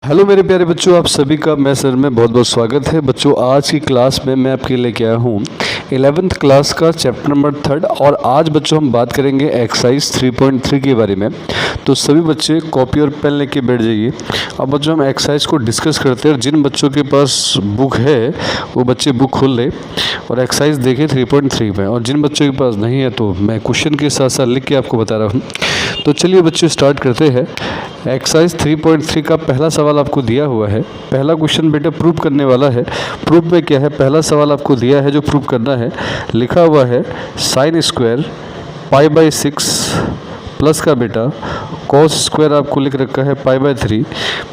Hello मेरे प्यारे बच्चों, आप सभी का मैं सर में बहुत बहुत स्वागत है। बच्चों, आज की क्लास में मैं आपके लेके आया हूँ 11th क्लास का चैप्टर नंबर 3 और आज बच्चों हम बात करेंगे एक्सरसाइज 3.3 के बारे में। तो सभी बच्चे कॉपी और पेन लेके बैठ जाइए। अब बच्चों हम एक्सरसाइज को डिस्कस करते हैं और जिन बच्चों के पास बुक है वो बच्चे बुक खोल ले और एक्सरसाइज देखें 3.3 में, और जिन बच्चों के पास नहीं है तो मैं क्वेश्चन के साथ साथ लिख के आपको बता रहा हूँ। तो चलिए बच्चों स्टार्ट करते हैं। एक्सरसाइज 3.3 का पहला सवाल आपको दिया हुआ है। पहला क्वेश्चन बेटा प्रूव करने वाला है। प्रूफ में क्या है, पहला सवाल आपको दिया है जो प्रूव करना है। लिखा हुआ है साइन स्क्वायर π/6 प्लस का बेटा कॉस स्क्वायर आपको लिख रखा है π/3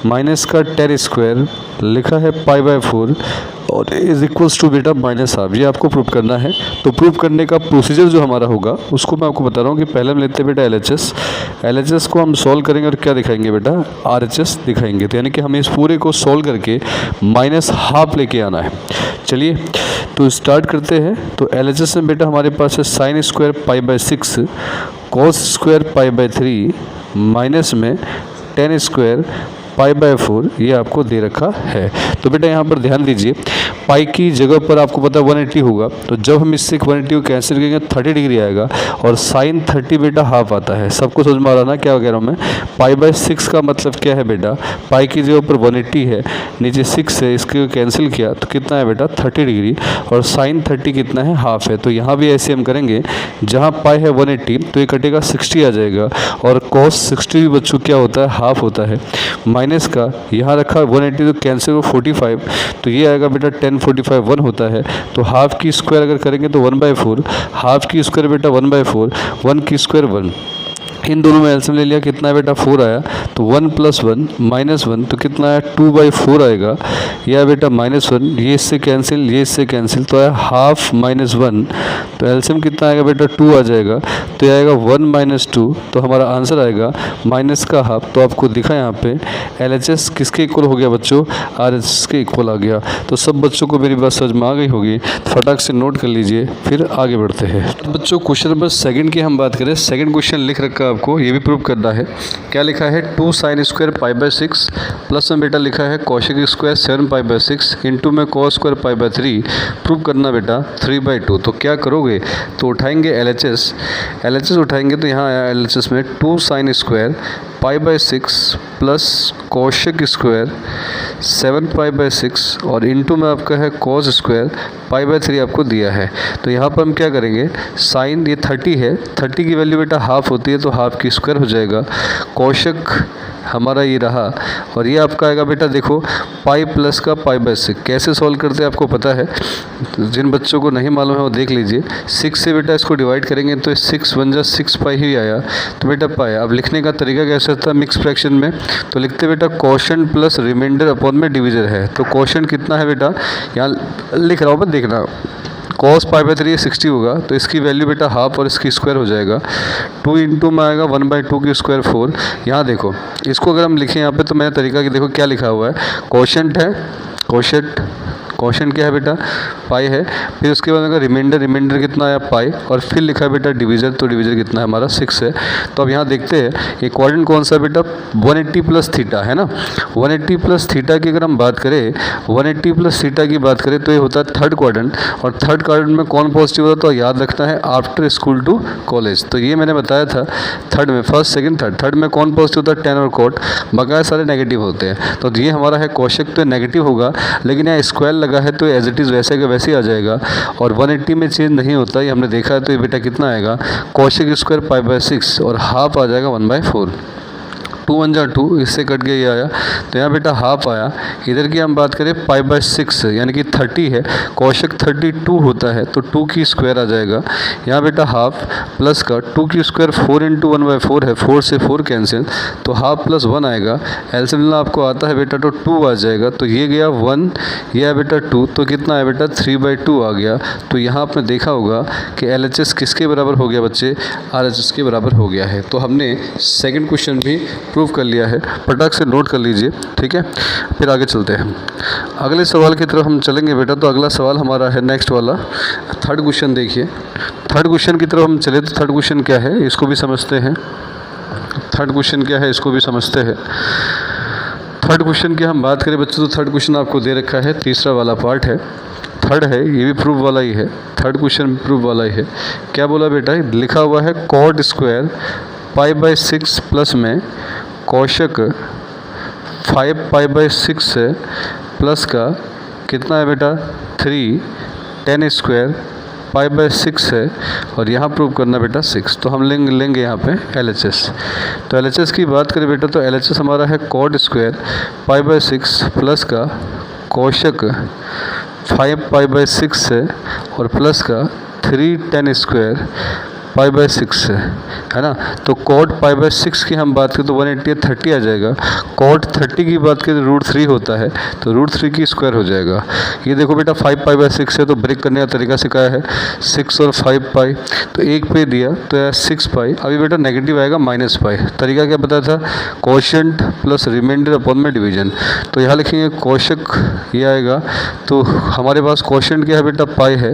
माइनस का टेन स्क्वायर लिखा है π/4 और इज इक्वल्स टू बेटा -हाफ। ये आपको प्रूव करना है। तो प्रूव करने का प्रोसीजर जो हमारा होगा उसको मैं आपको बता रहा हूँ कि पहले हम लेते हैं बेटा एलएचएस को हम सॉल्व करेंगे और क्या दिखाएंगे बेटा आरएचएस दिखाएंगे। तो यानी कि हमें इस पूरे को सॉल्व करके -हाफ लेके आना है। चलिए तो स्टार्ट करते हैं। तो एलएचएस में बेटा हमारे पास है sine square π/6 cos square π/3 minus में टेन स्क्वायर π/4 ये आपको दे रखा है। तो बेटा यहाँ पर ध्यान दीजिए, पाई की जगह पर आपको पता है 180 होगा, तो जब हम इससे 180 को कैंसिल करेंगे 30 डिग्री आएगा और साइन 30 बेटा हाफ आता है। सबको समझ में आ रहा ना क्या कह रहा हूँ मैं। π/6 का मतलब क्या है बेटा, पाई की जगह पर 180 है, नीचे 6 है, इसके कैंसिल किया तो कितना है बेटा 30 डिग्री और साइन 30 कितना है हाफ है। तो यहाँ भी ऐसे हम करेंगे, जहाँ पाई है 180 तो ये कटेगा 60 आ जाएगा और कॉस 60 भी बच्चों क्या होता है हाफ होता है। माइनस का यहाँ रखा 180 तो कैंसिल हो 45 तो ये आएगा बेटा 10/45 1 होता है। तो हाफ की स्क्वायर अगर करेंगे तो 1/4, हाफ की स्क्वायर बेटा 1/4, 1 की स्क्वायर 1, इन दोनों में एलसीएम ले लिया, कितना है बेटा 4 आया। तो 1 + 1 -1 तो कितना है 2/4 आएगा, या बेटा -1, ये इससे कैंसिल ये इससे कैंसिल तो आया हाफ -1, तो एलसीएम कितना आएगा बेटा 2 आ जाएगा। तो ये आएगा 1 - 2, तो हमारा आंसर आएगा माइनस का हाफ। तो आपको दिखा यहाँ पे एलएचएस किसके इक्वल हो गया बच्चों, आरएचएस के इक्वल आ गया। तो सब बच्चों को मेरी बात समझ में आ गई होगी, फटाक से नोट कर लीजिए फिर आगे बढ़ते हैं। तो बच्चों क्वेश्चन नंबर 2 की हम बात करें, सेकंड क्वेश्चन लिख रखा आपको, ये भी प्रूव करना है। क्या लिखा है 2 साइन स्क्वायर π/6 प्लस में बेटा लिखा है कोशेक स्क्वायर 7 π/6 इंटू में कॉस स्क्वायर π/3 प्रूव करना बेटा 3/2। तो क्या करोगे, तो उठाएंगे एलएचएस उठाएंगे तो यहाँ आया एलएचएस में 2 sine square π/6 plus cosec square 7 π/6 और इंटू में आपका है कॉस स्क्वायर π/3 आपको दिया है। तो यहाँ पर हम क्या करेंगे, साइन ये 30 है, 30 की वैल्यू बेटा हाफ होती है तो हाफ की स्क्वायर हो जाएगा। कोशेक हमारा ये रहा और ये आपका आएगा बेटा देखो पाई प्लस का π/6। कैसे सॉल्व करते हैं आपको पता है, जिन बच्चों को नहीं मालूम है वो देख लीजिए। 6 से बेटा इसको डिवाइड करेंगे तो 6 × 6 पाई ही आया, तो बेटा पाई। अब लिखने का तरीका कैसे था मिक्स फ्रैक्शन में, तो लिखते बेटा कोशेंट प्लस रिमाइंडर अपॉन में डिवीजन है। तो कोशेंट कितना है बेटा, यहाँ लिख रहा हूँ मैं, देखना कॉस π/3 60 होगा तो इसकी वैल्यू बेटा हाफ और इसकी स्क्वायर हो जाएगा। 2 इंटू में आएगा 1/2 की स्क्वायर 4। यहाँ देखो इसको अगर हम लिखें यहाँ पे तो मेरा तरीका कि देखो क्या लिखा हुआ है, कोशेंट है, कोशेंट क्या है बेटा पाई है, फिर उसके बाद अगर रिमाइंडर कितना आया पाई और फिर लिखा है बेटा डिवीजर, तो डिवीजर कितना है हमारा 6 है। तो अब यहाँ देखते हैं ये क्वाड्रेंट कौन सा बेटा 180 + थीटा है ना। 180 + थीटा की अगर हम बात करें, 180 + थीटा की बात करें तो ये होता है थर्ड क्वाड्रेंट, और थर्ड क्वाड्रेंट में कौन पॉजिटिव होता है तो याद रखना है आफ्टर स्कूल टू कॉलेज। तो ये मैंने बताया था थर्ड में, फर्स्ट सेकंड थर्ड में कौन पॉजिटिव होता है टेन और कोट, बकाया सारे नेगेटिव होते हैं। तो ये हमारा है कोशेक, तो नेगेटिव होगा, लेकिन यहाँ स्क्वायर लगा है तो एज इट इज़ वैसे का वैसे ही आ जाएगा और 180 में चेंज नहीं होता, ये हमने देखा है। तो ये बेटा कितना आएगा कोशेक स्क्वायर π/6 और हाफ आ जाएगा 1/4। 2 × 2 इससे कट गया ये आया, तो यहाँ बेटा हाफ आया। इधर की हम बात करें π/6 यानी कि 30 है, कोशेक 32 होता है तो 2 की स्क्वायर आ जाएगा। यहाँ बेटा हाफ प्लस का 2 की स्क्वायर 4 × 1/4 है, 4 से 4 कैंसिल तो हाफ + 1 आएगा। एलसीएम लेना आपको आता है बेटा तो 2 आ जाएगा, तो ये गया 1, ये है बेटा 2, तो कितना है बेटा 3/2 आ गया। तो यहाँ आपने देखा होगा कि एलएचएस किसके बराबर हो गया बच्चे, आरएचएस के बराबर हो गया है। तो हमने सेकंड क्वेश्चन भी प्रूव कर लिया है, फटाक से नोट कर लीजिए, ठीक है। फिर आगे चलते हैं, अगले सवाल की तरफ हम चलेंगे बेटा। तो अगला सवाल हमारा है नेक्स्ट वाला, थर्ड क्वेश्चन देखिए। थर्ड क्वेश्चन की तरफ हम चले तो थर्ड क्वेश्चन क्या है इसको भी समझते हैं। थर्ड क्वेश्चन क्या है इसको भी समझते हैं। थर्ड क्वेश्चन की हम बात करें बच्चों, तो थर्ड क्वेश्चन आपको दे रखा है, तीसरा वाला पार्ट है, थर्ड है, ये भी प्रूफ वाला ही है, थर्ड क्वेश्चन भी प्रूफ वाला ही है। क्या बोला बेटा, लिखा हुआ है कॉट स्क्वायर π/6 प्लस में कोशक 5π/6 है प्लस का कितना है बेटा 3 tan स्क्वायर π/6 है, और यहाँ प्रूव करना बेटा 6। तो हम लेंगे यहाँ पे LHS। तो LHS की बात करें बेटा, तो LHS हमारा है कॉट स्क्वायर π/6 प्लस का कोशक 5π/6 है और प्लस का 3 tan स्क्वायर π/6 है ना। तो कॉट π/6 की हम बात करें तो 180 है, 30 आ जाएगा। कॉट 30 की बात करें तो √3 होता है, तो √3 की स्क्वायर हो जाएगा। ये देखो बेटा 5π/6 है, तो ब्रेक करने का तरीका सिखाया है, 6 और 5π, तो एक पे दिया तो यह 6π। अभी बेटा नेगेटिव आएगा -π। तरीका क्या बताया था, कोशेंट प्लस रिमाइंडर अपॉन में डिवीजन। तो यहाँ लिखेंगे कोशक ये आएगा, तो हमारे पास कोशेंट क्या है बेटा पाई है,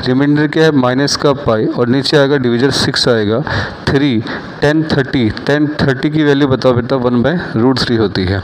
रिमाइंडर क्या है माइनस का पाई, और नीचे आएगा डिवीजन 6 आएगा 3 tan 30 की वैल्यू बताओ बेटा 1/√3 होती है,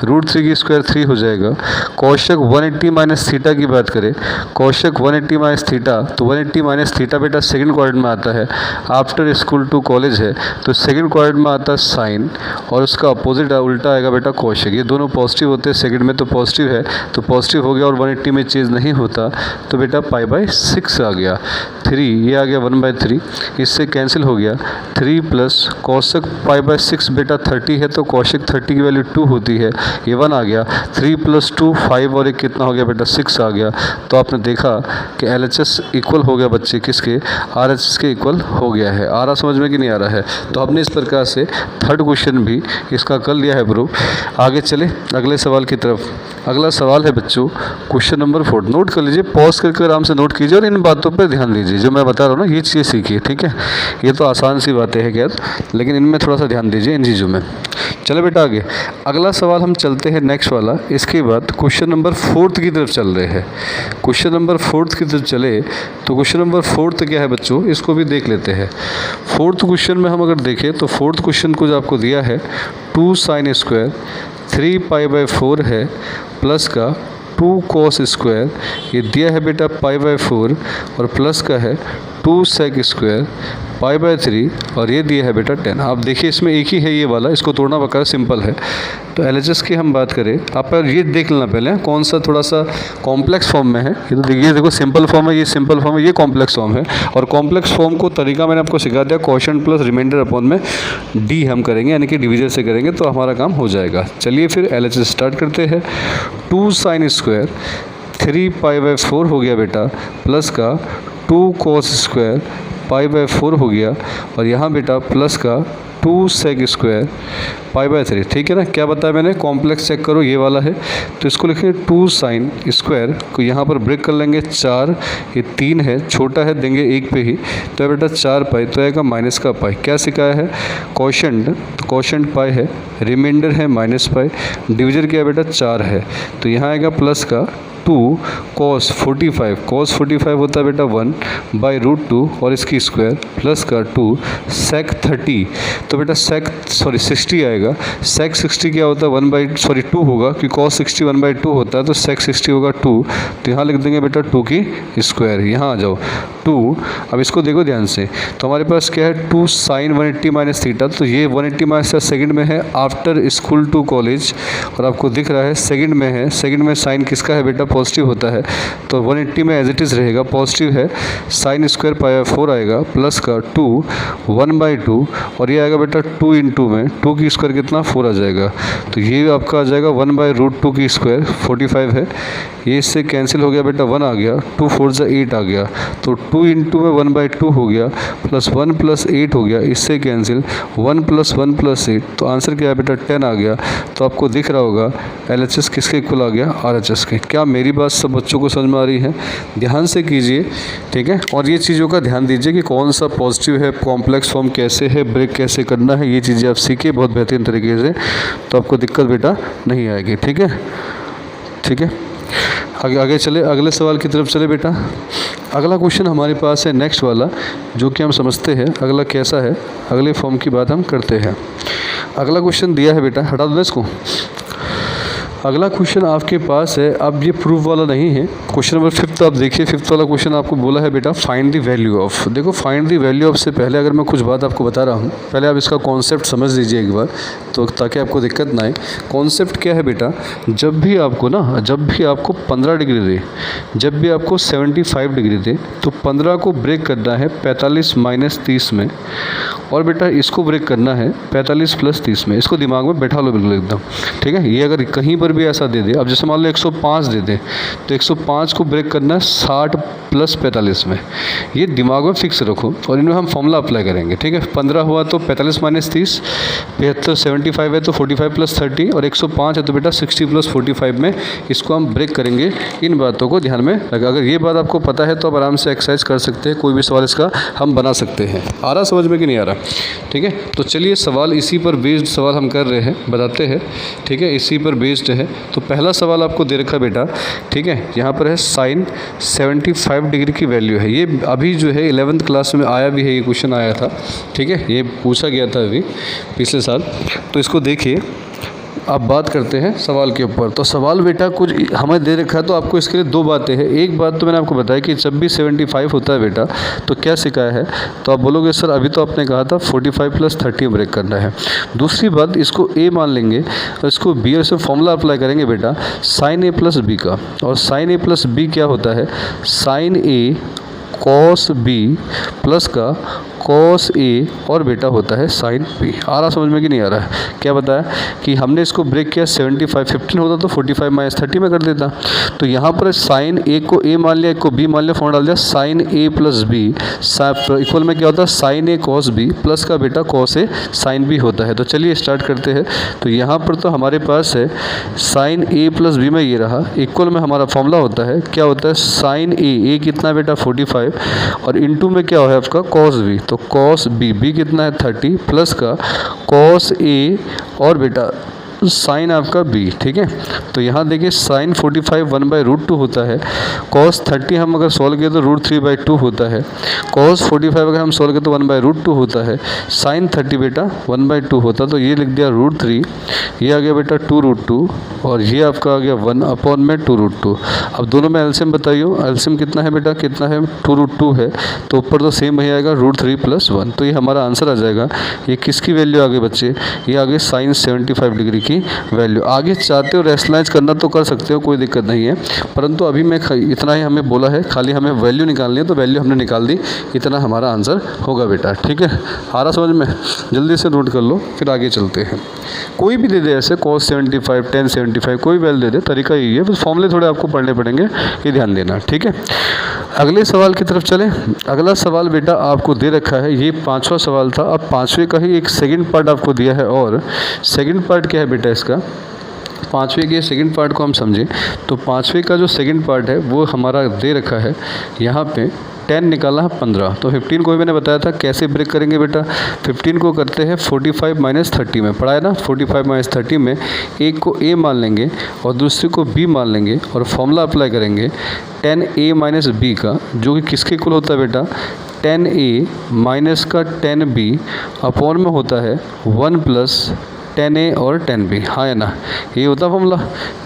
√3 की स्क्वायर 3 हो जाएगा। कोशक 180 माइनस थीटा की बात करें, कोशक 180 माइनस थीटा, तो 180 माइनस थीटा बेटा सेकंड क्वाड्रेंट में आता है, आफ्टर स्कूल टू कॉलेज है, तो सेकंड क्वाड्रेंट में आता है साइन, और उसका अपोजिट उल्टा आएगा बेटा कोशक। ये दोनों पॉजिटिव होते हैं, सेकंड में तो पॉजिटिव है, तो पॉजिटिव हो गया और 180 में चेंज नहीं होता, तो बेटा π/6 आ गया। 3 ये आ गया 1/3, इससे कैंसिल हो गया। 3 प्लस कोशक π/6 बेटा 30 है, तो कोशक 30 की वैल्यू 2 होती है, ये 1 आ गया। 3 + 2 5 और एक कितना हो गया बेटा 6 आ गया। तो आपने देखा कि LHS इक्वल हो गया बच्चे किसके, RHS के इक्वल हो गया है। आ रहा समझ में कि नहीं आ रहा है। तो हमने इस प्रकार से थर्ड क्वेश्चन भी इसका कर लिया है प्रूफ। आगे चले अगले सवाल की तरफ। अगला सवाल है बच्चों क्वेश्चन नंबर 4। नोट कर लीजिए, पॉज करके आराम से नोट कीजिए और इन बातों पर ध्यान दीजिए जो मैं बता रहा हूँ ना, ये चीज़ें सीखिए, ठीक है। ये तो आसान सी बातें हैं खैर, लेकिन इनमें थोड़ा सा ध्यान दीजिए इन चीज़ों में। चलो बेटा आगे अगला सवाल हम चलते हैं नेक्स्ट वाला। इसके बाद क्वेश्चन नंबर 4 की तरफ चल रहे हैं। क्वेश्चन नंबर 4 की तरफ चले तो क्वेश्चन नंबर 4 क्या है बच्चों, इसको भी देख लेते हैं। 4th क्वेश्चन में हम अगर देखें तो 4th क्वेश्चन को जो आपको दिया है 2 sin स्क्वायर 3π/4 है प्लस का 2 cos स्क्वायर, ये दिया है बेटा π/4 और प्लस का है 2 sec स्क्वायर π/3 और ये दिया है बेटा 10। आप देखिए इसमें एक ही है ये वाला, इसको तोड़ना बकाया सिंपल है। तो LHS की हम बात करें, आप ये देख लेना पहले कौन सा थोड़ा सा कॉम्प्लेक्स फॉर्म में है। ये तो देखिए, देखो सिंपल फॉर्म है, ये सिंपल फॉर्म है, ये कॉम्प्लेक्स फॉर्म है। और कॉम्प्लेक्स फॉर्म को तरीका मैंने आपको सिखा दिया, कोशेंट प्लस रिमाइंडर अपॉन में D हम करेंगे, यानी कि डिवीजन से करेंगे तो हमारा काम हो जाएगा। चलिए फिर LHS स्टार्ट करते हैं। 2 sin स्क्वायर 3π/4 हो गया बेटा प्लस का 2 cos स्क्वायर π/4 हो गया, और यहाँ बेटा प्लस का 2 sec स्क्वायर π/3। ठीक है ना, क्या बताया मैंने, कॉम्प्लेक्स चेक करो ये वाला है, तो इसको लिखेंगे 2 sin स्क्वायर को यहाँ पर ब्रेक कर लेंगे 4, ये 3 है, छोटा है देंगे 1 पे ही, तो बेटा 4π, तो आएगा माइनस का पाई। क्या सिखाया है, कोशेंट, तो कोशेंट पाई है, रिमाइंडर है -π, डिवीजन क्या बेटा 4 है, तो यहाँ आएगा प्लस का 2 cos 45 होता है बेटा 1/√2 और इसकी स्क्वायर प्लस का 2 sec 30, तो बेटा sec 60 आएगा। sec 60 क्या होता है 2 होगा, क्योंकि cos 60 1/2 होता है, तो sec 60 होगा 2, तो यहाँ लिख देंगे बेटा 2 की स्क्वायर। यहाँ आ जाओ 2, अब इसको देखो ध्यान से, तो हमारे पास क्या है 2 sin 180 माइनस थीटा, तो ये 180 माइनस सेकंड में है, आफ्टर स्कूल टू कॉलेज, और आपको दिख रहा है सेकंड में है, सेकंड में साइन किसका है बेटा पॉजिटिव होता है, तो 180 में एज इट इज़ रहेगा, पॉजिटिव है, साइन स्क्वायर π/4 आएगा प्लस का 2 1/2, और ये आएगा बेटा 2 × में 2 की स्क्वायर कितना 4 आ जाएगा, तो ये आपका आ जाएगा 1/√2 की स्क्वायर 45 है, ये इससे कैंसिल हो गया बेटा 1 आ गया, 2 4 = 8 आ गया, तो 2 × में 1/2 हो गया प्लस 1 + 8 हो गया, इससे कैंसिल 1 + 1 + 8, तो आंसर क्या है बेटा 10 आ गया। तो आपको दिख रहा होगा LHS किसके इक्वल आ गया, RHS के। क्या मेरी बात सब बच्चों को समझ में आ रही है, ध्यान से कीजिए, ठीक है। और ये चीज़ों का ध्यान दीजिए कि कौन सा पॉजिटिव है, कॉम्प्लेक्स फॉर्म कैसे है, ब्रेक कैसे करना है, ये चीज़ें आप सीखिए बहुत बेहतरीन तरीके से, तो आपको दिक्कत बेटा नहीं आएगी, ठीक है, ठीक है। आगे चले, अगले सवाल की तरफ चले बेटा। अगला क्वेश्चन हमारे पास है नेक्स्ट वाला, जो कि हम समझते हैं अगला कैसा है, अगले फॉर्म की बात हम करते हैं। अगला क्वेश्चन दिया है बेटा, हटा दो इसको, अगला क्वेश्चन आपके पास है, अब ये प्रूफ वाला नहीं है। क्वेश्चन नंबर 5 आप देखिए, 5 वाला क्वेश्चन आपको बोला है बेटा फाइंड द वैल्यू ऑफ। देखो फाइंड द वैल्यू ऑफ से पहले अगर मैं कुछ बात आपको बता रहा हूँ, पहले आप इसका कॉन्सेप्ट समझ लीजिए एक बार, तो ताकि आपको दिक्कत ना आए। कॉन्सेप्ट क्या है बेटा, जब भी आपको 15 डिग्री दे, जब भी आपको 75 डिग्री दे, तो 15 को ब्रेक करना है 45 माइनस 30 में, और बेटा इसको ब्रेक करना है 45 प्लस 30 में। इसको दिमाग में बैठा लो बिल्कुल एकदम, ठीक है। ये अगर कहीं पर भी ऐसा दे दे, अब जैसे मान लो 105 दे दे, तो 105 को ब्रेक करना है 60 प्लस 45 में। ये दिमाग में फिक्स रखो और इनमें हम फॉर्मूला अप्लाई करेंगे, ठीक है। 15 हुआ तो 45 माइनस 30, 75 75 है तो 45 प्लस 30, और 105 है तो बेटा 60 प्लस 45 में इसको हम ब्रेक करेंगे। इन बातों को ध्यान में रखें। अगर ये बात आपको पता है तो आप आराम से एक्सरसाइज कर सकते हैं, कोई भी सवाल इसका हम बना सकते हैं। आ रहा समझ में कि नहीं आ रहा, ठीक है। तो चलिए सवाल इसी पर बेस्ड सवाल हम कर रहे हैं, बताते हैं, ठीक है। इसी पर बेस्ड है। तो पहला सवाल आपको दे रखा बेटा, ठीक है। यहाँ पर है साइन 75 डिग्री की वैल्यू है। ये अभी जो है 11th क्लास में आया भी है, ये क्वेश्चन आया था, ठीक है। ये पूछा गया था अभी पिछले साल। तो इसको देखिए, अब बात करते हैं सवाल के ऊपर। तो सवाल बेटा कुछ हमें दे रखा है, तो आपको इसके लिए दो बातें हैं। एक बात तो मैंने आपको बताया कि जब भी 75 होता है बेटा, तो क्या सिखाया है, तो आप बोलोगे सर अभी तो आपने कहा था 45 प्लस 30 ब्रेक करना है। दूसरी बात, इसको ए मान लेंगे और इसको बी, और इसमें फॉर्मूला अप्लाई करेंगे बेटा साइन ए प्लस बी का। और साइन ए प्लस बी क्या होता है, साइन ए कॉस बी प्लस का कॉस ए, और बेटा होता है साइन बी। आ रहा समझ में कि नहीं आ रहा है। क्या बताया कि हमने इसको ब्रेक किया 75, 15 होता तो 45 माइनस 30 में कर देता। तो यहाँ पर साइन ए को ए मान लिया, एक को बी मान लिया, फॉर्म डाल दिया साइन ए प्लस बी इक्वल में क्या होता है साइन ए कॉस बी प्लस का बेटा कॉस ए साइन बी होता है। तो चलिए स्टार्ट करते हैं। तो यहाँ पर तो हमारे पास है साइन ए प्लस बी में ये रहा, इक्वल में हमारा फॉर्मूला होता है, क्या होता है साइन ए कितना बेटा 45, और इनटू में क्या है आपका कॉस बी, तो कॉस बी कितना है 30 प्लस का कॉस ए, और बेटा साइन आपका बी, ठीक है। तो यहाँ देखिए साइन 45 1/√2 होता है, कॉस 30 हम अगर सॉल्व किए तो √3/2 होता है, कॉस 45 अगर हम सॉल्व किए तो 1/√2 होता है, साइन 30 बेटा 1/2 होता है। तो ये लिख दिया √3, ये आ गया बेटा 2√2, और ये आपका आ गया 1/2√2। अब दोनों में एलसीएम बताइए, एलसीएम कितना है बेटा, कितना है 2√2 है, तो ऊपर तो सेम वही आएगा √3 + 1। तो ये हमारा आंसर आ जाएगा। ये किसकी वैल्यू आ गई बच्चे, ये आ गई साइन 75 डिग्री की वैल्यू। आगे चाहते हो रेशनलाइज करना तो कर सकते हो, कोई दिक्कत नहीं है, परंतु अभी मैं इतना ही हमें बोला है, खाली हमें वैल्यू निकालनी है, तो वैल्यू हमने निकाल दी, इतना हमारा आंसर होगा बेटा, ठीक है। आ रहा समझ में, जल्दी से नोट कर लो, फिर आगे चलते हैं। कोई भी दे दे ऐसे cos 75 tan 75 कोई वैल्यू दे दे, तरीका यही है, बस फॉर्मूले थोड़े आपको पढ़ने पड़ेंगे, ये ध्यान देना, ठीक है। अगले सवाल की तरफ चलें। अगला सवाल बेटा आपको दे रखा है, ये 5वां सवाल था। अब 5वें का ही एक सेकंड पार्ट आपको दिया है, और सेकंड पार्ट क्या है बेटा इसका, 5वें के सेकंड पार्ट को हम समझें तो 5वें का जो सेकंड पार्ट है वो हमारा दे रखा है, यहाँ पे 10 निकाला है 15, तो 15 को भी मैंने बताया था कैसे ब्रेक करेंगे बेटा। 15 को करते हैं 45 माइनस 30 में, पढ़ा है ना। 45 माइनस 30 में एक को ए मान लेंगे और दूसरे को बी मान लेंगे, और फॉर्मूला अप्लाई करेंगे 10a माइनस बी का, जो कि किसके इक्वल होता है बेटा 10a माइनस का 10b अपॉन में होता है 1 + 10a और 10b, हाँ है ना। ये होता है फॉर्मूला,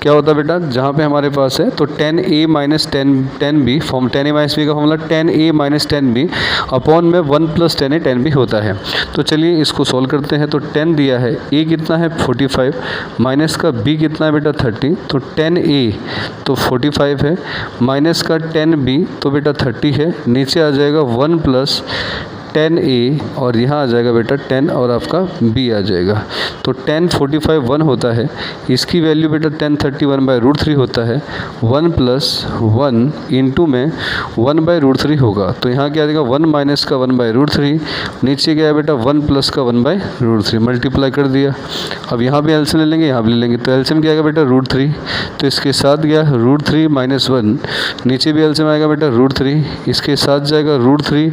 क्या होता है बेटा, जहाँ पे हमारे पास है तो 10a minus 10b form 10a minus b का formula 10a minus 10b upon में 1 + 10a 10b होता है। तो चलिए इसको सॉल्व करते हैं। तो 10 दिया है, a कितना है 45 माइनस का b कितना है बेटा 30, तो 10a तो 45 है माइनस का 10b तो बेटा 30 है, नीचे आ जाएगा 1 + 10a और यहाँ आ जाएगा बेटा 10 और आपका b आ जाएगा। तो 10 45 1 होता है, इसकी वैल्यू बेटा 10 31/√3 होता है, 1 + 1 इंटू में 1/√3 होगा। तो यहाँ क्या आ जाएगा 1 माइनस का 1/√3, नीचे क्या है बेटा 1 प्लस का 1/√3 मल्टीप्लाई कर दिया। अब यहाँ भी एलसीएम ले लेंगे, यहाँ भी ले लेंगे, तो एलसीएम क्या आएगा बेटा √3, तो इसके साथ गया √3 - 1, नीचे भी एलसीएम आएगा बेटा √3, इसके साथ जाएगा √3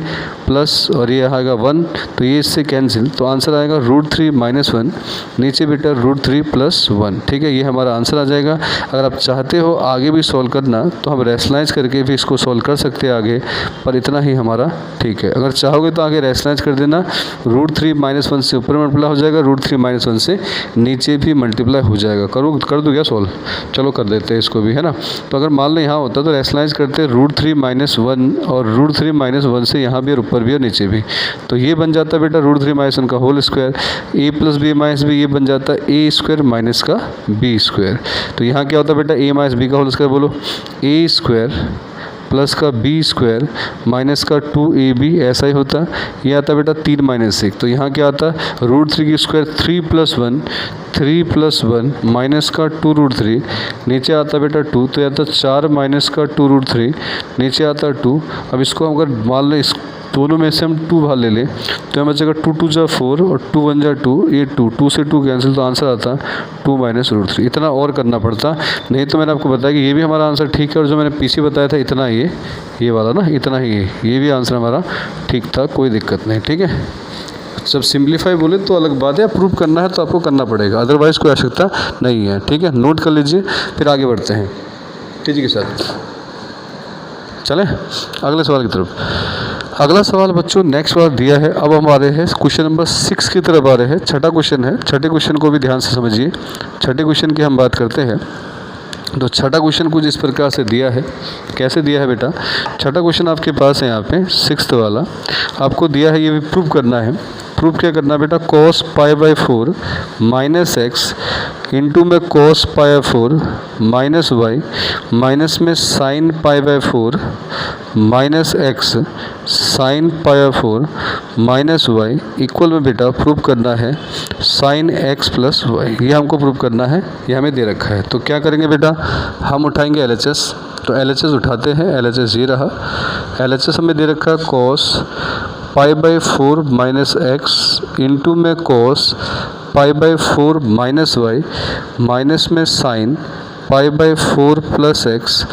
प्लस और और ये आएगा 1, तो ये इससे कैंसिल, तो आंसर आएगा √3 - 1, नीचे बेटा √3 + 1। ठीक है, ये हमारा आंसर आ जाएगा। अगर आप चाहते हो आगे भी सॉल्व करना तो हम रैशनलाइज करके भी इसको सॉल्व कर सकते हैं आगे, पर इतना ही हमारा ठीक है। अगर चाहोगे तो आगे रैशनलाइज कर देना, √3 - 1 से ऊपर मल्टीप्लाई हो जाएगा, √3 - 1 से नीचे भी मल्टीप्लाई हो जाएगा। कर दो क्या सॉल्व? चलो कर देते हैं इसको भी, है ना। तो अगर मान लो यहाँ होता तो रैशनलाइज करते √3 - 1 और √3 - 1 से यहाँ भी और ऊपर भी और नीचे भी, तो ये बन जाता है बेटा √3 - 1 का whole square, a + b - b, ये बन जाता है a² माइनस का b²। तो यहाँ क्या होता है बेटा a - b का होल स्क्वायर, बोलो a² प्लस का b² माइनस का 2ab, ऐसा ही होता है। ये आता है बेटा 3 - 1, तो यहाँ क्या आता है √3 की स्क्वायर 3 + 1 माइनस का 2 √3, नीचे आता है बेटा 2, तो आता है 4 माइनस का 2 √3, नीचे आता है 2। अब इसको अगर मान लें इस दोनों में से हम 2 बाहर ले लें तो हमें बचेगा 2 × 2 = 4 और 2 × 1 = 2, ये 2 से 2 कैंसिल, तो आंसर आता है 2 - √3। इतना और करना पड़ता, नहीं तो मैंने आपको बताया कि ये भी हमारा आंसर ठीक है, और जो मैंने पीछे बताया था इतना ये वाला ना, इतना ही ये भी आंसर हमारा ठीक था, कोई दिक्कत नहीं। ठीक है, जब सिंप्लीफाई बोले तो अलग बात है, प्रूव करना है तो आपको करना पड़ेगा, अदरवाइज़ कोई आवश्यकता नहीं है। ठीक है, नोट कर लीजिए, फिर आगे बढ़ते हैं तेजी के साथ। चलें अगले सवाल की तरफ। अगला सवाल बच्चों नेक्स्ट वाला दिया है। अब हम आ रहे हैं क्वेश्चन नंबर 6 की तरफ आ रहे हैं। छठा क्वेश्चन है, छठे क्वेश्चन को भी ध्यान से समझिए। छठे क्वेश्चन की हम बात करते हैं। तो छठा क्वेश्चन कुछ इस प्रकार से दिया है। कैसे दिया है बेटा? छठा क्वेश्चन आपके पास है यहाँ पे 6th वाला, आपको दिया है, ये भी प्रूव करना है। प्रूफ क्या करना है बेटा? cos π/4 माइनस एक्स इंटू में cos π/4 माइनस वाई माइनस में sin π/4 minus x sin π/4 minus y equal में बेटा प्रूव करना है sin x प्लस वाई। ये हमको प्रूव करना है, ये हमें दे रखा है। तो क्या करेंगे बेटा? हम उठाएंगे LHS। तो LHS उठाते हैं। LHS ये रहा, LHS हमें दे रखा है cos π/4 माइनस एक्स इंटू में cos π/4 माइनस वाई माइनस में sin π/4 प्लस एक्स,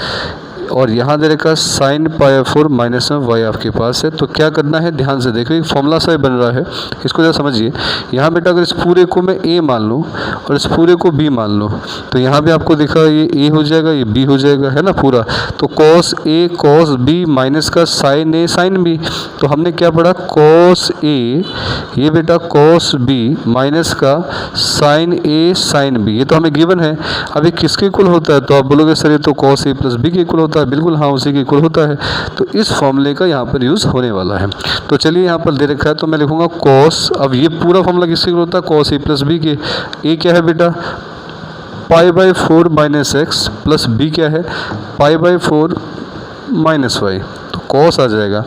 और यहाँ दे रखा sin π/4 माइनस में वाई आपके पास है। तो क्या करना है, ध्यान से देखो, एक फॉर्मूला सा बन रहा है, इसको जरा समझिए। यहाँ बेटा अगर इस पूरे को मैं a मान लूँ और इस पूरे को b मान लूँ, तो यहाँ भी आपको दिखा ये a हो जाएगा, ये b हो जाएगा, है ना पूरा। तो cos a cos b minus का sin a sin b। तो हमने क्या पढ़ा? cos a, ये बेटा cos b माइनस का sin a sin b, ये तो हमें गिवन है। अब ये किसके इक्वल होता है? तो आप बोलोगे सर ये तो cos a प्लस b के इक्वल होता है। बिल्कुल हाँ, उसी के इक्वल होता है। तो इस फॉर्मूले का यहाँ पर यूज़ होने वाला है। तो चलिए यहाँ पर दे रखा है, तो मैं लिखूँगा cos, अब ये पूरा फॉर्मूला किसके इक्वल होता है? cos a प्लस b के। a क्या है बेटा? π/4 माइनस एक्स प्लस b क्या है? π/4 माइनस वाई। तो cos आ जाएगा।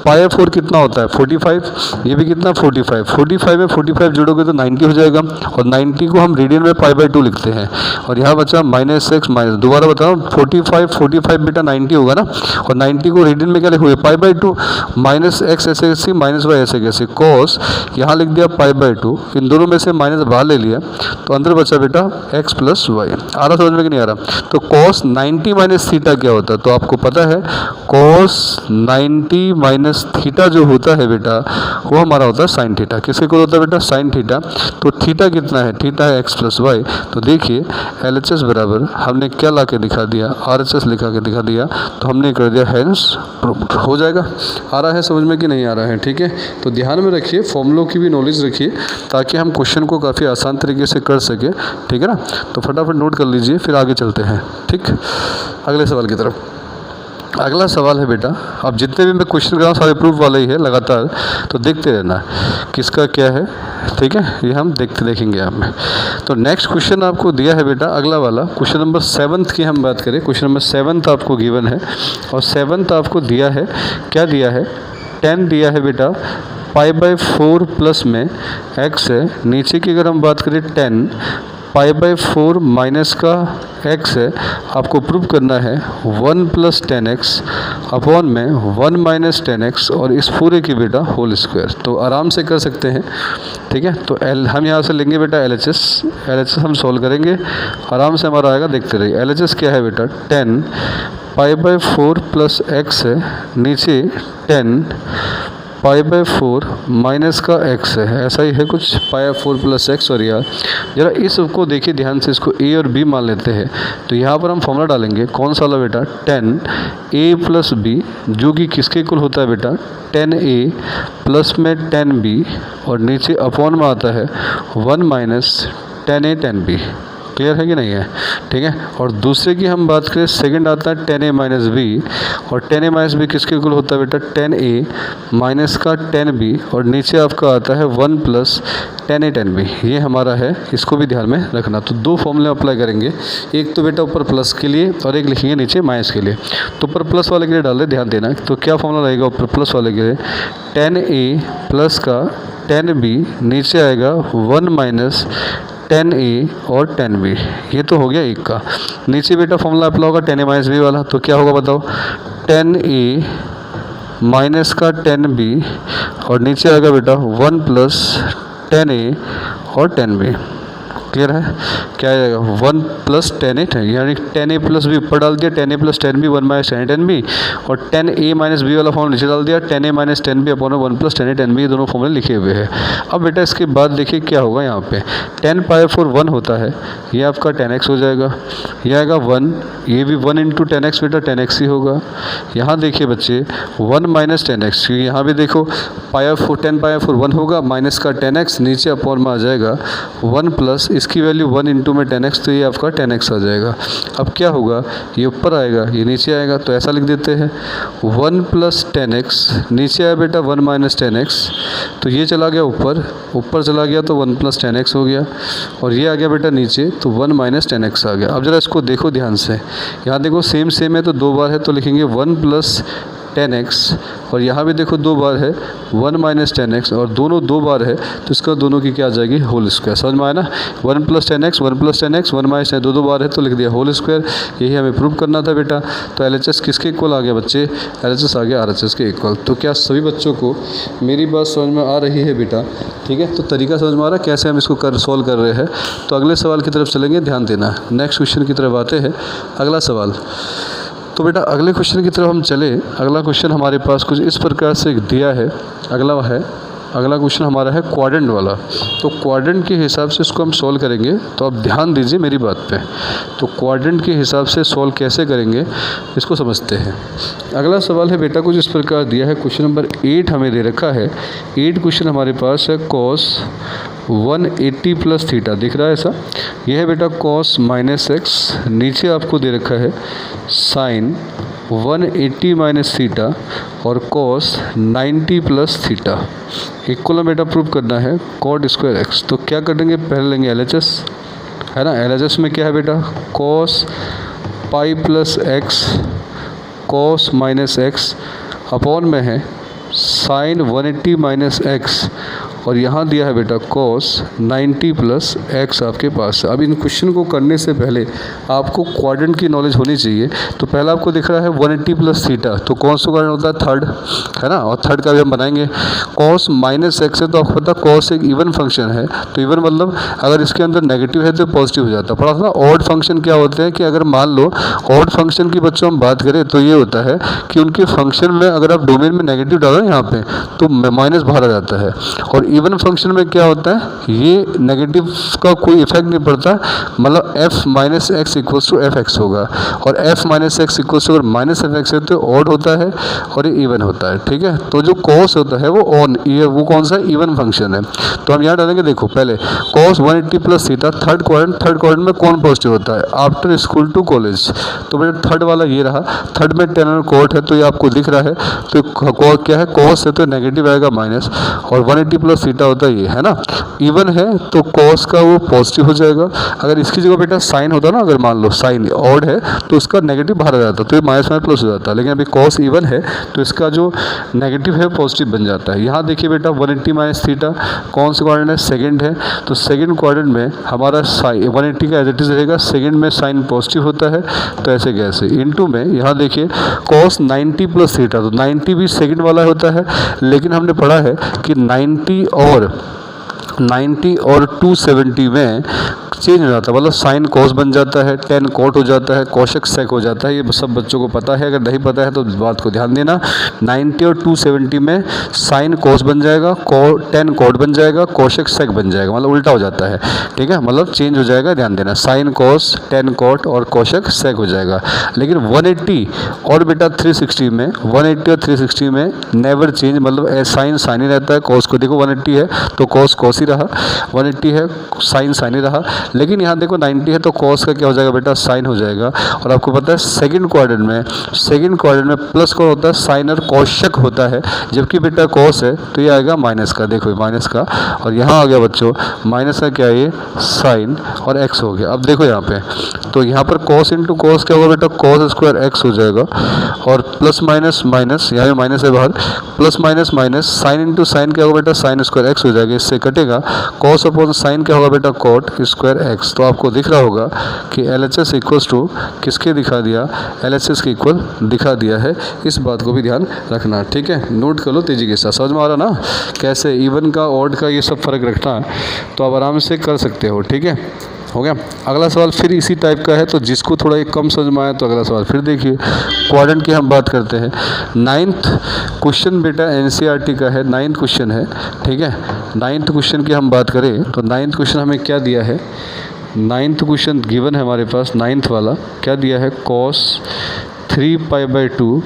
π/4 कितना होता है? 45। ये भी कितना? 45। 45 में 45 जोड़ोगे तो 90 हो जाएगा, और 90 को हम रेडियन में π/2 लिखते हैं। और यहाँ बचा माइनस एक्स माइनस, दोबारा बताओ 45 बेटा 90 होगा ना, और 90 को रेडियन में क्या लिखोगे? π/2 माइनस एक्स ऐसे कैसे माइनस वाई ऐसे कैसे, cos यहाँ लिख दिया π/2, इन दोनों में से माइनस बाहर ले लिया, तो अंदर बचा बेटा x प्लस वाई। आ रहा समझ में कि नहीं आ रहा? तो cos 90 माइनस थीटा क्या होता है? तो आपको पता है cos 90 माइनस थीटा जो होता है बेटा वो हमारा होता है साइन थीटा। किसके इक्वल होता है बेटा? Sine theta. तो थीटा कितना है? थीटा है x प्लस वाई। तो देखिए LHS बराबर हमने क्या ला के दिखा दिया? RHS लिखा के दिखा दिया। तो हमने कर दिया हैंस प्रूव्ड। हो जाएगा। आ रहा है समझ में कि नहीं आ रहा है? ठीक है, तो ध्यान में रखिए, फॉर्मूलों की भी नॉलेज रखिए ताकि हम क्वेश्चन को काफ़ी आसान तरीके से कर सके। ठीक है ना? तो फटाफट नोट कर लीजिए, फिर आगे चलते हैं। ठीक, अगले सवाल की तरफ। अगला सवाल है बेटा, अब जितने भी मैं क्वेश्चन कर रहा हूँ सारे प्रूफ वाले ही है लगातार, तो देखते रहना किसका क्या है। ठीक है, ये हम देखेंगे यहाँ में। तो नेक्स्ट क्वेश्चन आपको दिया है बेटा अगला वाला, क्वेश्चन नंबर 7 की हम बात करें। क्वेश्चन नंबर 7 आपको गिवन है, और 7 आपको दिया है, क्या दिया है? 10 दिया है बेटा, π/4 प्लस में x है, नीचे की अगर हम बात करें 10 π/4 माइनस का x है। आपको प्रूव करना है 1 प्लस 10x अपॉन में 1 माइनस 10x, और इस पूरे की बेटा होल स्क्वायर। तो आराम से कर सकते हैं। ठीक है, तो हम यहाँ से लेंगे बेटा LHS हम सॉल्व करेंगे, आराम से हमारा आएगा, देखते रहिए। LHS क्या है बेटा? 10 π/4 प्लस x है, नीचे 10 π/4 माइनस का x है, ऐसा ही है कुछ π/4 प्लस x। और यार जरा इसको देखिए ध्यान से, इसको a और b मान लेते हैं। तो यहाँ पर हम फॉर्मूला डालेंगे, कौन सा वाला बेटा, 10a प्लस b, जो कि किसके इक्वल होता है बेटा, 10a प्लस में 10b, और नीचे अपॉन में आता है 1 माइनस 10a 10b। क्लियर है कि नहीं है? ठीक है। और दूसरे की हम बात करें, सेकंड आता है 10a माइनस बी, और 10a माइनस बी किसके इक्वल होता है बेटा, 10a माइनस का 10b, और नीचे आपका आता है 1 प्लस 10a 10b। ये हमारा है, इसको भी ध्यान में रखना। तो दो फॉर्मूले अप्लाई करेंगे, एक तो बेटा ऊपर प्लस के लिए और एक लिखेंगे नीचे माइनस के लिए। तो ऊपर प्लस वाले के लिए डाल दे, ध्यान देना। तो क्या फॉर्मूला रहेगा ऊपर प्लस वाले के लिए, 10a प्लस का 10b, नीचे आएगा 1 माइनस 10a और 10b। ये तो हो गया एक का। नीचे बेटा फॉर्मूला अप्लाई होगा 10a माइनस बी वाला, तो क्या होगा बताओ, 10a माइनस का 10b, और नीचे आएगा बेटा 1 प्लस 10a और 10b। क्लियर है? क्या आएगा, 1 प्लस 10a, यानी 10a प्लस बी ऊपर डाल दिया, 10a plus 10b 1 minus 10a 10b, और 10a माइनस बी वाला फॉर्मूला नीचे डाल दिया, 10a minus 10b upon 1 plus 10a 10b। ये दोनों फॉर्मूले लिखे हुए हैं। अब बेटा इसके बाद देखिए क्या होगा, यहाँ पे 10π/4 1 होता है, ये आपका 10x हो जाएगा, ये आएगा 1, ये भी 1 इंटू 10x बेटा 10x ही होगा। यहाँ देखिए बच्चे 1 माइनस 10x, यहाँ भी देखो 10π/4 1 होगा, माइनस का 10x, नीचे अपॉन में आ जाएगा 1 प्लस इसकी वैल्यू 1 इंटू में 10x, तो ये आपका 10x आ जाएगा। अब क्या होगा, ये ऊपर आएगा, ये नीचे आएगा, तो ऐसा लिख देते हैं 1 प्लस 10x, नीचे आया बेटा 1 माइनस 10x, तो ये चला गया ऊपर, ऊपर चला गया तो 1 प्लस 10x हो गया, और ये आ गया बेटा नीचे, तो 1 माइनस 10x आ गया। अब जरा इसको देखो ध्यान से, यहाँ देखो सेम सेम है तो दो बार है, तो लिखेंगे 1 प्लस 10x, और यहाँ भी देखो दो बार है 1 माइनस 10x, और दोनों दो बार है तो इसका दोनों की क्या आ जाएगी, होल स्क्वायर। समझ में आया ना, 1 plus 10x 1 plus 10x 1 minus 10, दो बार है तो लिख दिया होल स्क्वायर। यही हमें प्रूव करना था बेटा। तो LHS किसके इक्वल आ गया बच्चे, LHS आ गया RHS के इक्वल। तो क्या सभी बच्चों को मेरी बात समझ में आ रही है बेटा? ठीक है, तो तरीका समझ में आ रहा है कैसे हम इसको सॉल्व कर रहे हैं। तो अगले सवाल की तरफ चलेंगे, ध्यान देना। नेक्स्ट क्वेश्चन की तरफ आते हैं, अगला सवाल। तो बेटा अगले क्वेश्चन की तरफ हम चले। अगला क्वेश्चन हमारे पास कुछ इस प्रकार से दिया है। अगला क्वेश्चन हमारा है क्वाड्रेंट वाला। तो क्वाड्रेंट के हिसाब से इसको हम सॉल्व करेंगे, तो आप ध्यान दीजिए मेरी बात पे। तो क्वाड्रेंट के हिसाब से सॉल्व कैसे करेंगे इसको समझते हैं। अगला सवाल है बेटा कुछ इस प्रकार दिया है, क्वेश्चन नंबर 8 हमें दे रखा है। 8 क्वेश्चन हमारे पास है cos 180 प्लस थीटा, दिख रहा है ऐसा। यह है बेटा cos माइनस एक्स, नीचे आपको दे रखा है साइन 180 माइनस थीटा और cos 90 प्लस थीटा। इक्वल में बेटा प्रूव करना है cot स्क्वायर एक्स। तो क्या करेंगे, पहले लेंगे LHS, है ना। LHS में क्या है बेटा, cos pi plus x cos minus x upon में है साइन 180 माइनस एक्स, और यहाँ दिया है बेटा cos 90 प्लस एक्स आपके पास है। अब इन क्वेश्चन को करने से पहले आपको क्वाड्रेंट की नॉलेज होनी चाहिए। तो पहला आपको दिख रहा है 180 प्लस थीटा, तो कौन सा क्वाड्रेंट होता है, थर्ड, है ना। और थर्ड का भी हम बनाएंगे। cos माइनस एक्स है तो आपको पता cos एक इवन फंक्शन है, तो इवन मतलब अगर इसके अंदर नेगेटिव है तो पॉजिटिव हो जाता है। पढ़ा था ना। ऑड फंक्शन क्या होते हैं कि अगर मान लो ऑड फंक्शन की बच्चों हम बात करें तो ये होता है कि उनके फंक्शन में अगर आप डोमेन में नेगेटिव डालो यहाँ पे तो माइनस बाहर आ जाता है। और इवन फंक्शन में क्या होता है, ये नेगेटिव का कोई इफेक्ट नहीं पड़ता, मतलब f minus X equals to F X होगा, और f minus X equals to अगर माइनस एफ एक्स है तो ऑड होता है और ये इवन होता है। ठीक है, तो जो cos होता है वो ऑन, ये वो कौन सा इवन फंक्शन है। तो हम यहाँ डालेंगे, देखो पहले cos 180 plus theta, third quadrant में कौन पॉजिटिव होता है, आफ्टर स्कूल टू कॉलेज। तो बेटा थर्ड वाला ये रहा, थर्ड में टेन और कोट है तो ये आपको दिख रहा है। तो क्या है, cos है तो नेगेटिव आएगा माइनस, और 180 प्लस थीटा होता है ये, है ना। इवन है तो cos का वो पॉजिटिव हो जाएगा। अगर इसकी जगह बेटा साइन होता ना, अगर मान लो साइन ऑड है तो उसका नेगेटिव बाहर आ जाता, तो ये माइनस माइनस प्लस हो जाता है। लेकिन अभी cos इवन है तो इसका जो नेगेटिव है पॉजिटिव बन जाता है। यहाँ देखिए बेटा 180 माइनस थीटा कौन सा क्वाड्रेंट है, सेकंड है, तो सेकंड क्वाड्रेंट में हमारा साइन 180 का एज इट इज रहेगा, सेकंड में साइन पॉजिटिव होता है तो ऐसे कैसे इनटू में यहाँ देखिए cos 90 प्लस थीटा, तो 90 भी सेकंड वाला होता है, लेकिन हमने पढ़ा है कि 90 और 90 और 270 में चेंज हो जाता है, मतलब साइन कोस बन जाता है, टेन कोट हो जाता है, कोशक सेक हो जाता है। ये सब बच्चों को पता है, अगर नहीं पता है तो इस बात को ध्यान देना। 90 और 270 में साइन कोस बन जाएगा, टेन कोट बन जाएगा, कोशक सेक बन जाएगा, मतलब उल्टा हो जाता है। ठीक है, मतलब चेंज हो जाएगा, ध्यान देना। साइन कोस, टेन कोट और कोशक सेक हो जाएगा। लेकिन 180 और बेटा 360 में, 180 और 360 में नेवर चेंज, मतलब साइन साइन ही रहता है। कोस को देखो 180 है तो कोस कोस ही रहा, 180 है साइन साइन ही रहा। लेकिन यहाँ देखो 90 है तो कॉस का क्या हो जाएगा बेटा, साइन हो जाएगा। और आपको पता है सेकंड क्वाड्रेंट में प्लस का होता है, साइन और कोशक होता है, जबकि बेटा कॉस है तो ये आएगा माइनस का, देखो माइनस का। और यहाँ आ गया बच्चों माइनस का क्या है, ये साइन और एक्स हो गया। अब देखो यहाँ पे, तो यहाँ पर कॉस इंटू कॉस क्या होगा बेटा, कॉस स्क्वायर एक्स हो जाएगा। और प्लस माइनस माइनस, यहाँ पे माइनस है बाहर, plus minus minus, sine into sine क्या होगा बेटा, साइन स्क्वायर एक्स हो जाएगा, इससे कटेगा। कॉस अपॉन साइन क्या होगा बेटा, कॉट स्क्वायर एक्स। तो आपको दिख रहा होगा कि LHS इक्वल्स टू किसके दिखा दिया, LHS के इक्वल दिखा दिया है। इस बात को भी ध्यान रखना, ठीक है, नोट कर लो तेजी के साथ। समझ में आ रहा ना, कैसे इवन का ऑड का ये सब फर्क रखना है, तो आप आराम से कर सकते हो। ठीक है, हो गया। अगला सवाल फिर इसी टाइप का है, तो जिसको थोड़ा एक कम समझ में आया तो अगला सवाल फिर देखिए। क्वाड्रेंट की हम बात करते हैं। 9th क्वेश्चन बेटा NCERT का है, 9th क्वेश्चन है। ठीक है, 9th क्वेश्चन की हम बात करें तो 9th क्वेश्चन हमें क्या दिया है, 9th क्वेश्चन गिवन है हमारे पास, 9th वाला क्या दिया है, cos 3π/2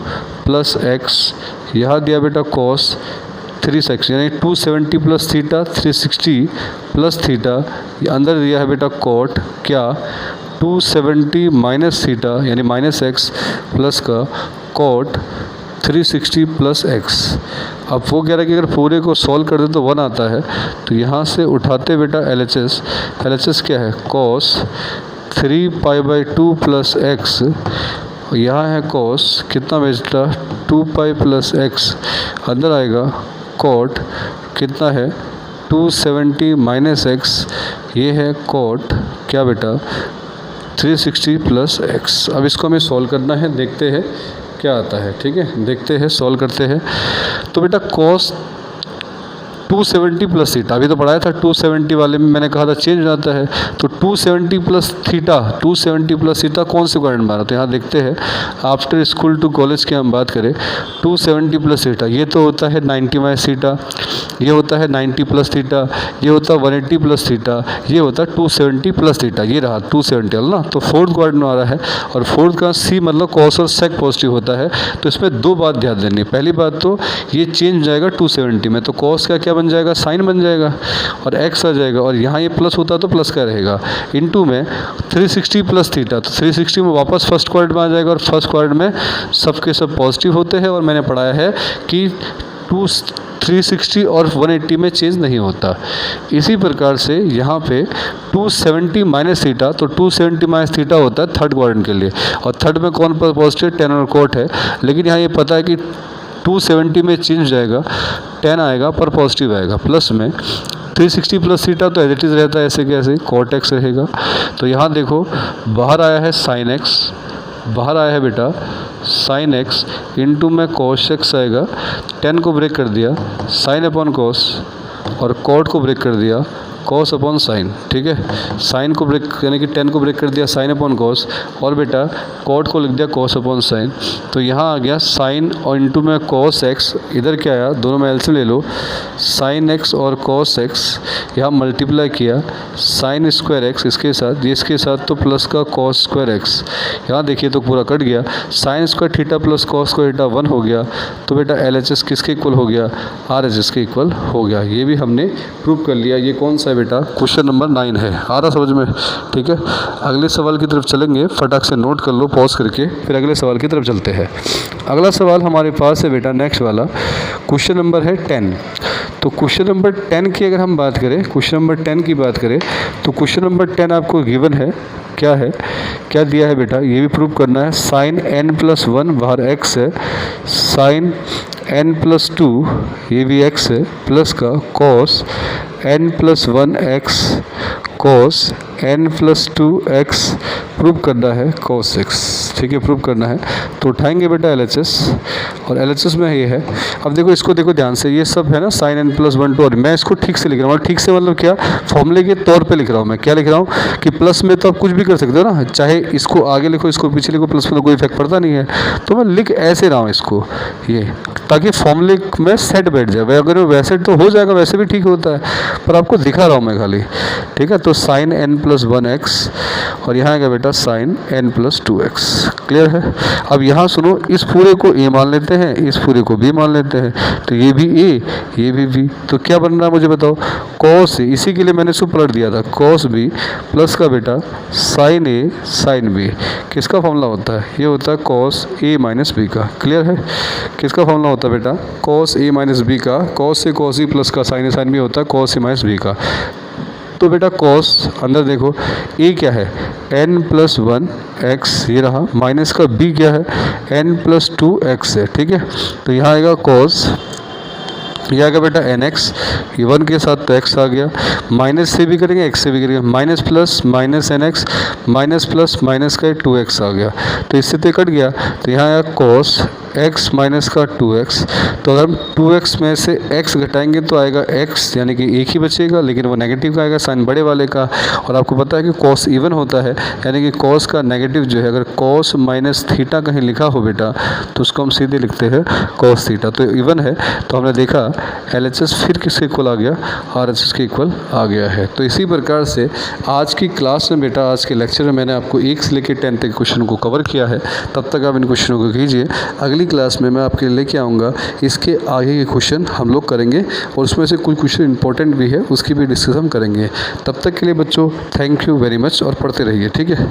प्लस एक्स, यहाँ दिया बेटा cos 3x यानी 270 प्लस थीटा, 360 प्लस थीटा, अंदर दिया है बेटा कोट क्या, 270 माइनस थीटा यानी माइनस एक्स प्लस का कोट 360 प्लस एक्स। अब वो कह रहा है कि अगर पूरे को सॉल्व कर दे तो 1 आता है, तो यहाँ से उठाते बेटा LHS क्या है, cos 3π/2 प्लस एक्स, यहाँ है cos कितना बेटा 2π प्लस एक्स, अंदर आएगा कोट कितना है 270 माइनस एक्स, ये है कोट क्या बेटा 360 प्लस एक्स। अब इसको हमें सॉल्व करना है, देखते हैं क्या आता है। ठीक है, देखते हैं, सॉल्व करते हैं। तो बेटा cos 270 प्लस थीटा, अभी तो पढ़ाया था 270 वाले में, मैंने कहा था चेंज हो जाता है, तो 270 प्लस थीटा, 270 प्लस थीटा कौन से क्वाड्रेंट में आ रहा है, तो यहाँ देखते हैं। आफ्टर स्कूल टू कॉलेज की हम बात करें, 270 प्लस थीटा ये तो होता है 90 माइनस थीटा, ये होता है 90 प्लस थीटा, ये होता है 180 प्लस थीटा, ये होता है 270 प्लस थीटा, ये रहा 270 ना। तो फोर्थ क्वाड्रेंट में आ रहा है, और फोर्थ का सी मतलब कॉस और सेक पॉजिटिव होता है। तो इसमें दो बात ध्यान देनी है, पहली बात तो ये चेंज जाएगा 270 में, तो कॉस का क्या बन जाएगा, साइन बन जाएगा, और एक्स आ जाएगा, और यहाँ ये प्लस होता तो प्लस का रहेगा, इनटू में 360 प्लस थीटा, तो 360 में वापस फर्स्ट क्वाड्रेंट में आ जाएगा, और फर्स्ट क्वाड्रेंट में सबके सब पॉजिटिव होते हैं। और मैंने पढ़ाया है कि 360 और 180 में चेंज नहीं होता। इसी प्रकार से यहाँ पे 270 माइनस थीटा, तो 270 माइनस थीटा होता है थर्ड क्वाड्रेंट के लिए, और थर्ड में कौन पॉजिटिव, टेन और कोट है। लेकिन यहाँ ये पता है कि 270 में चेंज जाएगा, 10 आएगा पर पॉजिटिव आएगा, प्लस में 360 प्लस थीटा तो एज इट इज़ रहता है, ऐसे कैसे कोट एक्स रहेगा। तो यहाँ देखो बाहर आया है साइन एक्स, बाहर आया है बेटा साइन एक्स, इनटू में कोस एक्स आएगा, 10 को ब्रेक कर दिया साइन अपॉन कोस, और कोट को ब्रेक कर दिया कॉस अपॉन साइन। ठीक है, साइन को ब्रेक यानी कि 10 को ब्रेक कर दिया साइन अपॉन कॉस, और बेटा कोट को लिख दिया कॉस अपॉन साइन। तो यहाँ आ गया साइन और इनटू में कॉस एक्स, इधर क्या आया, दोनों में एलसीएम ले लो, साइन एक्स और कॉस एक्स, यहाँ मल्टीप्लाई किया साइन स्क्वायर एक्स इसके साथ, ये इसके साथ, तो प्लस का कॉस स्क्वायर एक्स, यहाँ देखिए तो पूरा कट गया, sine square theta plus cos square theta 1 हो गया। तो बेटा LHS किसके इक्वल हो गया, RHS के इक्वल हो गया। ये भी हमने प्रूव कर लिया। ये कौन सा है बेटा, क्वेश्चन नंबर 9 है। आ रहा समझ में, ठीक है। अगले सवाल की तरफ चलेंगे, फटाक से नोट कर लो पॉज करके, फिर अगले सवाल की तरफ चलते हैं। अगला सवाल हमारे पास है बेटा नेक्स्ट वाला, क्वेश्चन नंबर है 10। तो क्वेश्चन नंबर 10 की अगर हम बात करें, क्वेश्चन नंबर 10 की बात करें, तो क्वेश्चन नंबर 10 आपको गिवन है, क्या है, क्या दिया है बेटा, ये भी प्रूव करना है। साइन n+1 बाहर x है, साइन n+2 ये भी x है, प्लस का cos n+1 x cos n plus 2x prove करना है cos x, ठीक है, प्रूव करना है। तो उठाएंगे बेटा LHS, और LHS में ये है, अब देखो इसको देखो ध्यान से, ये सब है ना sin n प्लस 1 2, और मैं इसको ठीक से लिख रहा हूँ। ठीक से मतलब क्या, फॉर्मूले के तौर पे लिख रहा हूँ मैं। क्या लिख रहा हूँ कि प्लस में तो आप कुछ भी कर सकते हो ना, चाहे इसको आगे लिखो इसको पीछे लिखो, प्लस में तो कोई इफेक्ट पड़ता नहीं है। तो मैं लिख ऐसे रहा हूँ इसको, ये, ताकि फॉर्मूले में सेट बैठ जाए। अगर वैसे तो हो जाएगा, वैसे भी ठीक होता है, पर आपको दिखा रहा हूँ मैं खाली, ठीक है। तो sin n प्लस 1x, और यहाँ आएगा बेटा sin n plus 2x। Clear है। अब यहाँ सुनो, इस पूरे को a मान लेते हैं, इस पूरे को b मान लेते हैं, तो ये भी a, ये भी b, तो क्या बन रहा है मुझे बताओ, cos a, इसी के लिए मैंने इसको पलट दिया था, cos b प्लस का बेटा sin a sin b। किसका फॉर्मूला होता है, ये होता है cos a माइनस b का। क्लियर है। किसका फॉर्मूला होता है बेटा, cos a माइनस b का, cos से cos e प्लस का sin a sin b होता है cos a माइनस b का। तो बेटा cos, अंदर देखो a क्या है, n प्लस 1x, ये रहा, माइनस का b क्या है, n प्लस 2x है, ठीक है। तो यहाँ आएगा cos, ये आ गया बेटा nx, ये 1 के साथ तो x आ गया, माइनस से भी करेंगे x से भी करेंगे, minus plus minus nx, minus plus minus का 2x आ गया, तो इससे तो कट गया। तो यहाँ आया cos x माइनस का 2x, तो अगर हम 2x में से x घटाएंगे तो आएगा x, यानी कि एक ही बचेगा, लेकिन वो नेगेटिव का आएगा साइन बड़े वाले का। और आपको पता है कि cos इवन होता है, यानी कि cos का नेगेटिव जो है, अगर cos माइनस थीटा कहीं लिखा हो बेटा, तो उसको हम सीधे लिखते हैं cos थीटा। तो इवन है, तो हमने देखा LHS फिर किसके इक्वल आ गया, RHS के इक्वल आ गया है। तो इसी प्रकार से आज की क्लास में बेटा, आज के लेक्चर में मैंने आपको 1 से लेकर 10 तक क्वेश्चन को कवर किया है। तब तक आप इन क्वेश्चनों को कीजिए। अगली क्लास में मैं आपके लेके आऊँगा, इसके आगे के क्वेश्चन हम लोग करेंगे, और उसमें से कुछ क्वेश्चन इंपॉर्टेंट भी है, उसकी भी डिस्कस हम करेंगे। तब तक के लिए बच्चों थैंक यू वेरी मच, और पढ़ते रहिए, ठीक है।